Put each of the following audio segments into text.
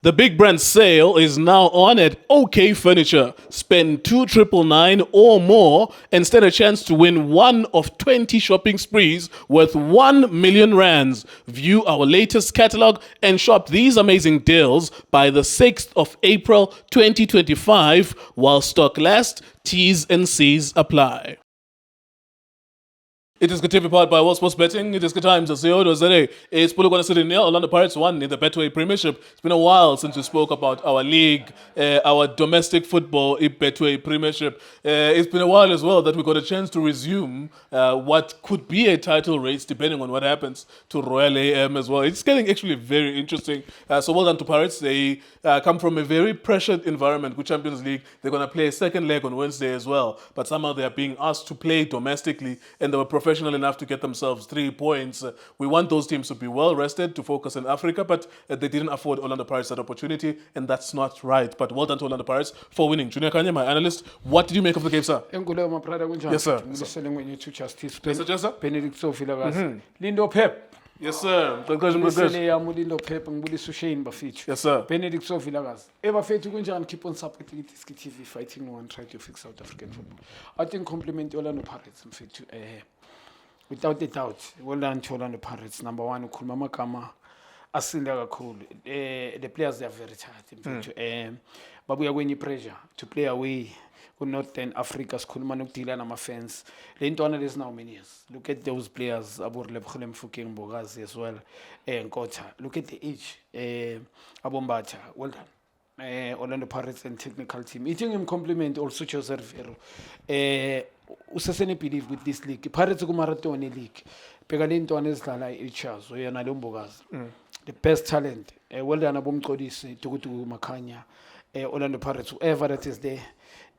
The big brand sale is now on at OK Furniture. Spend 2,999 or more and stand a chance to win one of 20 shopping sprees worth 1 million rands. View our latest catalog and shop these amazing deals by the 6th of April 2025 while stock lasts. T's and C's apply. It is Kativi powered by World Sports Betting. It is good times. It's Polokwane City nil. Orlando Pirates won in the Betway Premiership. It's been a while since we spoke about our league, our domestic football Betway Premiership. It's been a while as well that we got a chance to resume what could be a title race depending on what happens to Royal AM as well. It's getting actually very interesting. So well done to Pirates. They come from a very pressured environment with Champions League. They're going to play a second leg on Wednesday as well. But somehow they are being asked to play domestically and they were professional enough to get themselves 3 points. We want those teams to be well rested, to focus in Africa, but they didn't afford Orlando Pirates that opportunity, and that's not right. But well done to Orlando Pirates for winning. Junior Kanye, my analyst, what did you make of the game, sir? Yes, sir. Yes, sir, Jessa? Benedict Sofila Lindo Pep. Yes, sir. Lindo Pep ngibulisa uShane bafethu. Yes, sir. Benedict Sofila bafethu kunjani, keep on supporting Diski TV, fighting one, try to fix South African football. I think compliment Orlando Pirates mfethu. Without a doubt, well done to Orlando Pirates. Number one, ukhuluma amagama asinda kakhulu. The players, they are very tired. But we are going pressure to play away with Northern Africa. Sikhuluma nokudila nama-fans. Le ntwana is now many years. Look at those players. Aborlebkhule Mfokeng Mbogazi as well. Nkotha. Look at the age. Abombatha. Well done. Orlando Pirates and technical team. Eating him compliment also Jose Rivero. Usasene believe with this league. Pirates kumarathon league. Pekale ntwana ezidlala iCharles oyena lo Mbogazi. The best talent. Well done abomqodisi Tukutu Makhanya. Orlando Pirates, whoever that is there.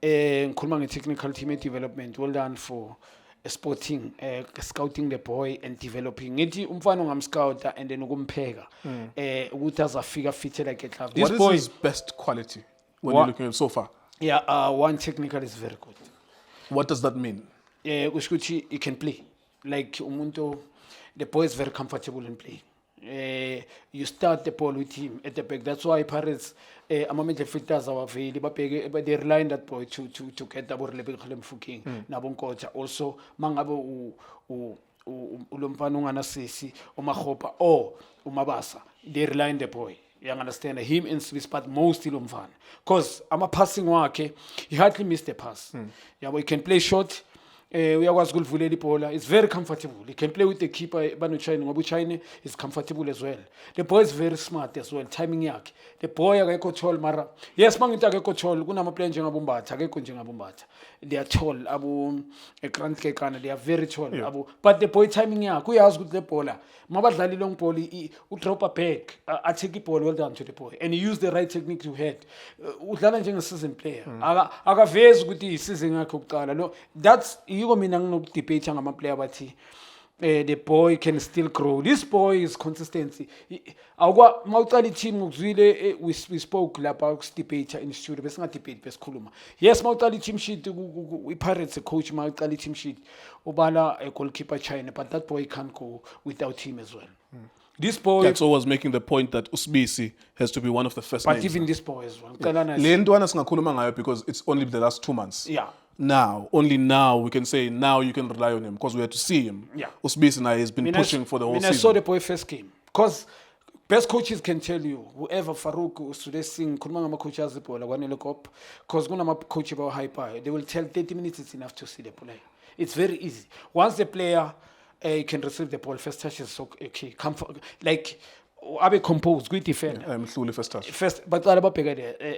Ngikhuluma nge-technical team development. Well done for sporting, scouting the boy and developing. Ngithi umfana ungamscouta and then ukumpheka. Ukuthi azafika fit like a club. What is his best quality when you're looking at him so far? Yeah, one technical is very good. What does that mean? Kusho ukuthi he can play. Like umuntu, the boy is very comfortable in playing. You start the ball with him at the back. That's why Pirates, ama-midfielders awaveli, but they rely on that boy to get the ball. Mfokeng nabonkotha. Also, mangabe ulomfana unganasisi, uMakgopa or uMabasa, they rely on the boy. You understand? Him and Swiss, but mostly Lomfana. Because I'm a passing wake, he hardly missed a pass. Yeah, but he can play short. We are was good for Lady Pola. It's very comfortable. He can play with the keeper. Banu China, Wabu China is comfortable as well. The boy is very smart as well. Timing yak. The boy ageko tall mara. Yes, mangita ageko tall. Kuna ma playing jenga bumbata. Ageko jenga bumbata. They are tall. Abu Grant Kekana. They are very tall. Yeah. Abu. But the boy timing yak. We ask good the Pola. Mabadali long poli. He drop a peg. I take the ball well down to the boy, and he used the right technique to head. Udlala jenga season player. Aga vez good season akukala. No, that's. You mean no debate on player, but the boy can still grow. This boy is consistency. Our multi team we spoke about debate in the studio, but not debate best kuluma. Yes, multi team sheet we Pirates a coach multi team sheet. Obala a goalkeeper China, but that boy can't go without him as well. This boy. That's always making the point that Usbisi has to be one of the first. But names. Even this boy as well. Because it's only the last 2 months. Yeah. Now, only now we can say now you can rely on him because we had to see him. Yeah. Usbisi has been pushing for the whole season. I saw the boy first game because best coaches can tell you whoever Farouk Usude Singh Kurmanga coaches the ball because when I'm a coach about hyper, they will tell 30 minutes is enough to see the play. It's very easy. Once the player can receive the ball, first touch is okay. Like Abe composed, good defend. I'm fully first touch. First, but what about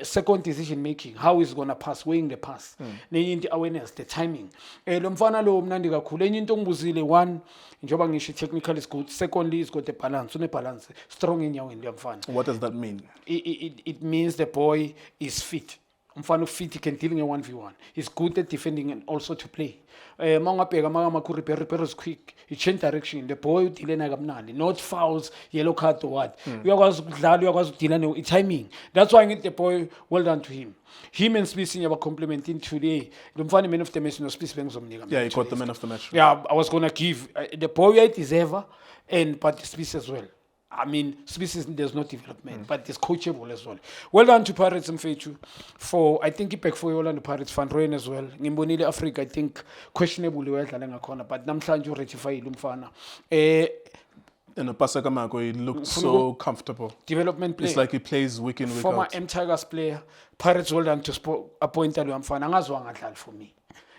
second decision making? How is gonna pass? Weighing the pass. The awareness, the timing. Lomfana lo mnandi kakhulu. Enye into ngibuzile, one, njoba ngisho technical is good. Secondly, is got the balance. Une balance. Strong in your mfana. What does that mean? It means the boy is fit. Mfano fit, he can deal in a 1v1. He's good at defending and also to play. Is quick. He changed direction. The boy not fouls, yellow card or what. It's timing. That's why I get the boy well done to him. Him and Smith were complimenting today. The man of the match no Smith. Yeah, he got the man of the match. Yeah, I was gonna give the boy right is ever and but Smith as well. I mean, species, there's no development, but it's coachable as well. Well done to Pirates Mfethu for, I think, back for Orlando Pirates, Van Rooyen as well. Ngimbonile Africa, I think, questionable wedlala ngakhona, but namhlanje urectify umfana. And Paseka Mako, he looked so comfortable. Development player. It's like he plays week in, week Former out. M-Tigers player. Pirates well done to appoint Alo Mfana. Angazwa ngadlala for me.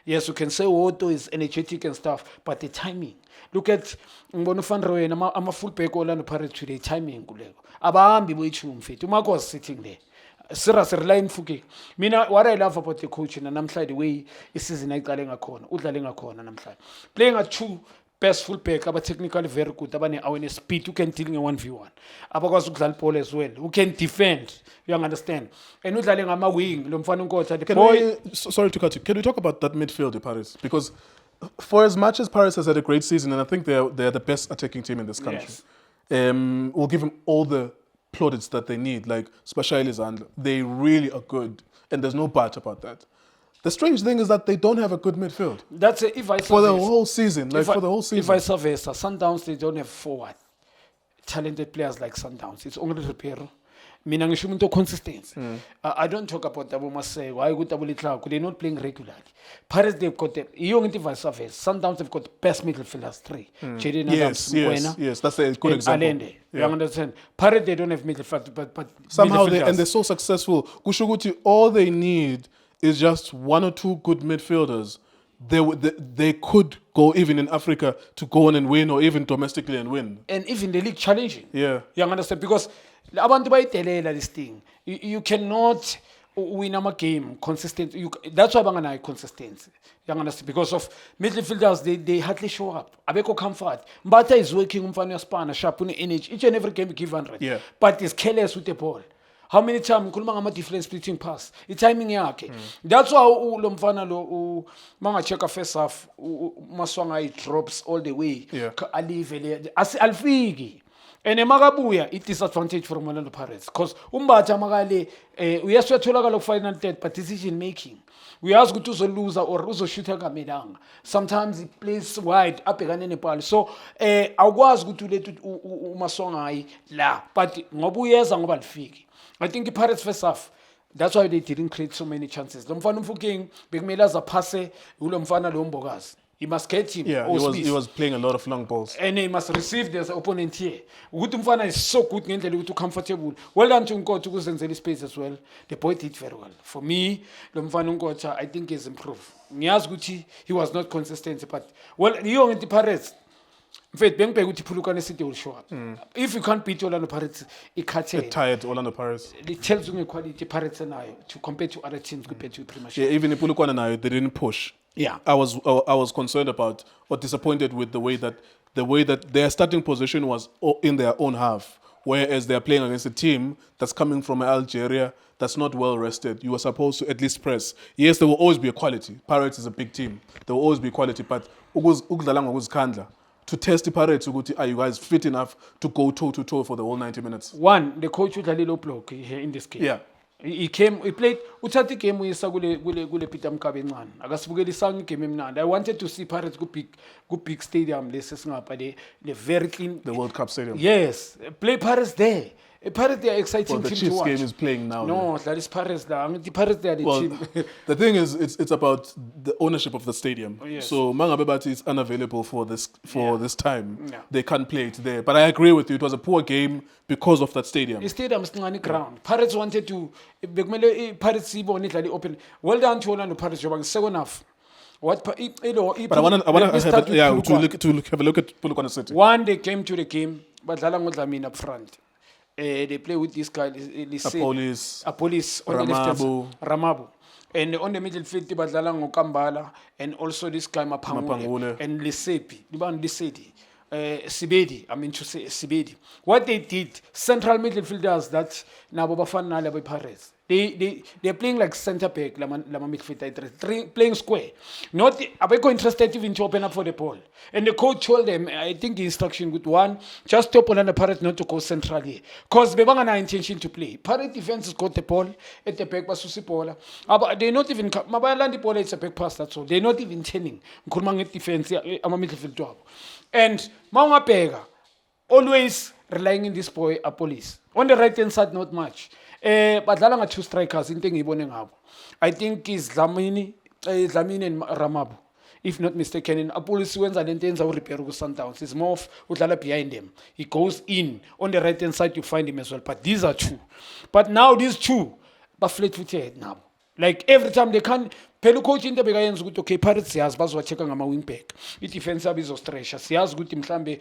Yes, you can say Otto is energetic and stuff, but the timing. Look at Mbono Van Rooyen, I'm a full back Orlando Pirates today, timing kulego. Abahambi boyichu mfethu. Umako was sitting there. Serious rely mfuke. Mina what I love about the coaching and namhlanje the way isizini ayiqale ngakhona, udlale ngakhona namhlanje. Playing a true best full back, aba technically very good, abane awareness speed, who can deal in 1v1. Abakwazi ukudlala ball as well, who can defend, you understand. And udlale ngama wing, lo mfana uNkotha, the boy. Sorry to cut you. Can we talk about that midfield at Paris? Because for as much as Paris has had a great season, and I think they're the best attacking team in this country, Yes. we'll give them all the plaudits that they need, like Spashai Zandler. They really are good, and there's no but about that. The strange thing is that they don't have a good midfield That's a, if I for the survey- whole season. Like for the whole If season. I survey Sundowns, they don't have forward talented players like Sundowns. It's only Ribeiro. Mina ngisho umuntu consistency. I don't talk about Tabo Maseko. I go Tabo Litlaku. They're not playing regularly. Paris they've got the young if I survey. Sundowns have got the best midfielders three. Jaden Adams, Mokoena, yes, that's a good and example. Allende. You Yeah. understand? Paris they don't have midfield, but Somehow midfielders. they're so successful. Kushuguti, all they need is just one or two good midfielders. They could go even in Africa to go on and win, or even domestically and win. And even the league challenging. Yeah. You understand? Because abantu bayitelela this thing. You cannot win a game consistent. That's why banganayo consistency. You understand? Because of midfielders, they hardly show up. Abeko comfort. Mbata is working umfana Spana, sharp on energy. Each and every game give 100. Yeah. But he's careless with the ball. How many times ngikhuluma ngama different splitting pass? I-timing yakhe. That's why lo mfana lo manga check first half Maswanga drops all the way. Yeah. Alive le alfiki. And emakabuya it disadvantage for Orlando Pirates because umbatha makale uyaswetholakala final third but decision making. Uyazi ukuthi uzoluza or uzoshutha kamelanga. Sometimes he plays wide abhekane nepali. So awukwazi ukuthi ulethe uMaswangayi la but ngoba uyeza ngoba lifiki. I think the Pirates first half that's why they didn't create so many chances. Lo mfana umfuking bekumele azaphase ulo mfana lo Mbokazi. He must get him. Yeah, he was playing a lot of long balls. And he must receive this opponent here. Ukuthi umfana is so good ngendlela ukuthi comfortable. Well done to Nkotha ukuzenzela space as well. The boy did very well. For me, lo mfana Nkotha I think he's improved. Ngiyazi ukuthi he was not consistent but well you ngithi Pirates in fact bengibheka ukuthi Phulukane City will show up. If you can't beat Orlando Pirates ikhathele. Tired Orlando Pirates. It tells you quality Pirates nayo to compare to other teams compared to Premiership. Yeah, even in Pulukwana now, they didn't push. Yeah. I was concerned about or disappointed with the way that their starting position was in their own half, whereas they are playing against a team that's coming from Algeria that's not well rested. You are supposed to at least press. Yes, there will always be a quality. Pirates is a big team. There will always be quality, but to test the Pirates, are you guys fit enough to go toe to toe for the whole 90 minutes? One, the coach udlale low block here in this game. Yeah. He played uthatha igame uyisa kule Peter Mkabe encane akasibukela isanga igame emnandi. I wanted to see Pirates ku big stadium lesi singapha le very clean. The World Cup Stadium. Yes, play Pirates there. Pirates they are exciting Well, the team to Chiefs watch. game is playing now. No, that is Pirates there. The Pirates they are the Well, team. the thing is, it's about the ownership of the stadium. Yes. So Mangabebati is unavailable for this time. Yeah. They can't play it there. But I agree with you. It was a poor game because of that stadium. The stadium is on the ground. Pirates wanted to bekumele Pirates ibone idlale open. Well done to Orlando Pirates joba second half. What But I want to have a look at Pulukwane City. One, they came to the game, but Badlala Ngodlamini up front. They play with this guy, Apolis on the left hand, Ramabu. And on the middle field, Badlala Ngokambala, and also this guy Mapangule, and Lisepi, Liban Lisedi. Sibedi, I mean to say Sibedi. What they did, central midfielders that Nabobafana Laboy Pares. They're playing like center back, Lama midfielder, playing square. Not Abeko interested even to open up for the ball. And the coach told them, I think the instruction with one, just to open the Pirates not to go centrally. Because they have no intention to play. Pirate defense has got the ball at the back, Basusipola. But they're not even Mabalandi ball, it's a back pass, that's all. They're not even turning. Kurmanget defense, I'm a midfield job. And Mama Pega always relying in this boy Police. On the right hand side, not much. Badlala nga 2 strikers, into engiyibone ngabo. I think is Dlamini and Ramabu. If not mistaken, in Police wenza lento yenza repair ku Sundowns. It's more of udlala behind them. He goes in. On the right hand side, you find him as well. But these are 2. But now these 2, but flat-footed now. Like every time they can, phela coach into bekayenza ukuthi okay Pirates siyazi bazowa-check ngama wing back. I-defense yabo izostretcha. Siyazi ukuthi mhlambe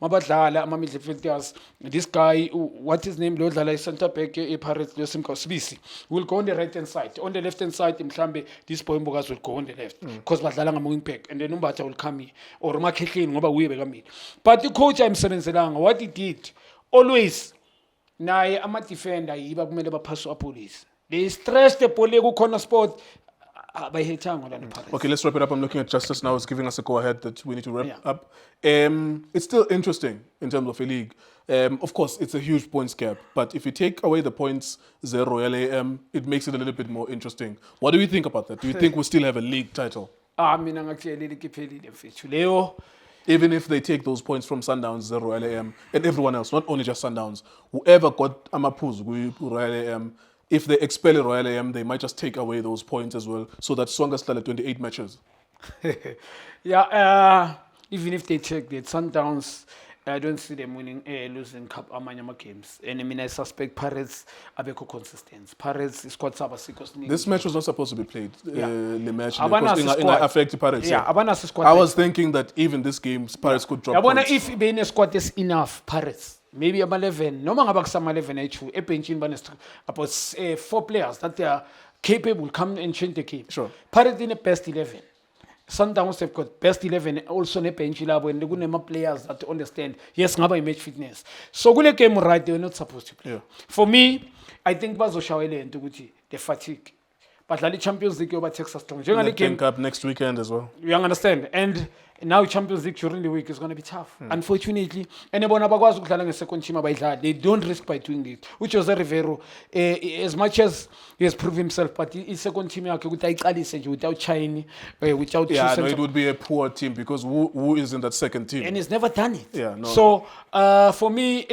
mabadlala ama midfielders. This guy what his name lo dlala i-center back e-Pirates lo Simkhao Sibisi will go on the right hand side. On the left hand side mhlambe this boy Mbokazi will go on the left because badlala ngama wing back and then Umbatha will come here or uMakhehleni ngoba uye bekamile. But the coach ayimsebenzelanga what he did always naye ama-defender yiba kumele baphase Police. They stress the ball ku corner spot. Okay, let's wrap it up. I'm looking at Justice now. It's giving us a go-ahead that we need to wrap up. It's still interesting in terms of a league. Of course, it's a huge points gap. But if you take away the points, 0 Royal AM, it makes it a little bit more interesting. What do you think about that? Do you think we still have a league title? Even if they take those points from Sundowns, 0 Royal AM, and everyone else, not only just Sundowns, whoever got Amaphuzu, Royal AM, if they expel Royal AM, they might just take away those points as well, so that Songa still at 28 matches. Even if they take the Sundowns, I don't see them winning, losing cup amanyama games. And I mean, I suspect Pirates abeko consistent. Pirates is quite sabasicos. This match was not supposed to be played. The match affect Pirates. I was thinking that even this game, Pirates could drop points. If being a squad is enough, Pirates. Maybe about 11. No man about some 11 H2. A benching about 4 players that they are capable come and change the game. Sure. Pirates in the best 11. Sundowns have got best 11 also ne bench labo and they good players that understand. Yes, ngaba match fitness. So good game right they were not supposed to play. Yeah. For me, I think bazoshawele into ukuthi the fatigue. But the Champions League over Texas Strong. The game Cup next weekend as well. You understand? And now Champions League during the week is going to be tough. Unfortunately, anyone bakwazi ukudlala nge-second team abayidlala. They don't risk by doing it. Which was Rivero, as much as he has proved himself, but his second team without China, without no, it would be a poor team because who is in that second team? And he's never done it. Yeah, no. So for me,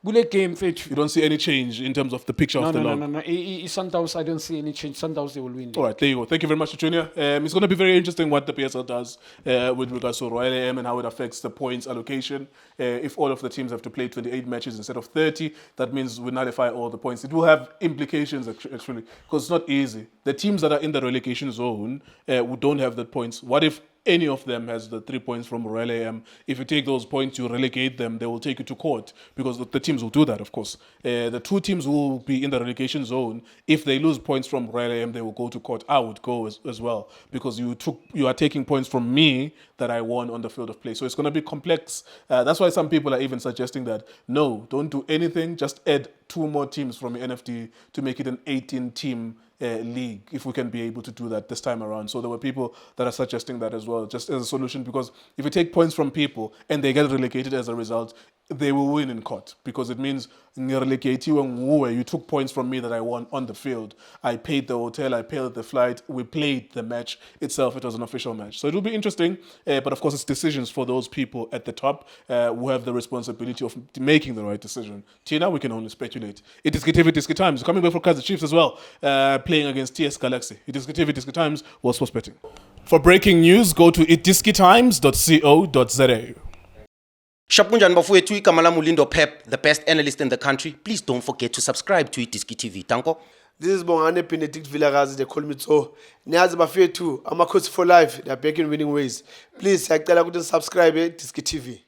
good game. You don't see any change in terms of the picture of the log? No. Sundowns, I don't see any change. Sundowns, they will win. All right, there you go. Thank you very much, Junior. It's going to be very interesting what the PSL does with regards to Royal AM and how it affects the points allocation. If all of the teams have to play 28 matches instead of 30, that means we nullify all the points. It will have implications, actually, because it's not easy. The teams that are in the relegation zone who don't have the points, what if any of them has the 3 points from Royal AM? If you take those points, you relegate them, they will take you to court because the teams will do that, of course. The 2 teams who will be in the relegation zone, if they lose points from Royal AM, they will go to court. I would go as well because you are taking points from me that I won on the field of play. So it's going to be complex. That's why some people are even suggesting that, no, don't do anything, just add 2 more teams from the NFT to make it an 18-team league, if we can be able to do that this time around. So there were people that are suggesting that as well, just as a solution, because if you take points from people and they get relegated as a result, they will win in court, because it means you took points from me that I won on the field. I paid the hotel, I paid the flight, we played the match itself. It was an official match. So it will be interesting, but of course it's decisions for those people at the top who have the responsibility of making the right decision. Tina, we can only speculate. It is Tiski Times, coming back from Kaizer Chiefs as well, playing against TS Galaxy. It is Tiski Times, World Sports Betting. For breaking news, go to itiskitimes.co.za. Shapunjan bafowethu igama lami uLindo Pep, the best analyst in the country. Please don't forget to subscribe to iDiski TV. Tanko. This is Bongane Benedict Vilakazi, they call me so. Niyazi bafowethu, ama coach for life, they are back in winning ways. Please, siyacela ukuthi subscribe iDiski TV.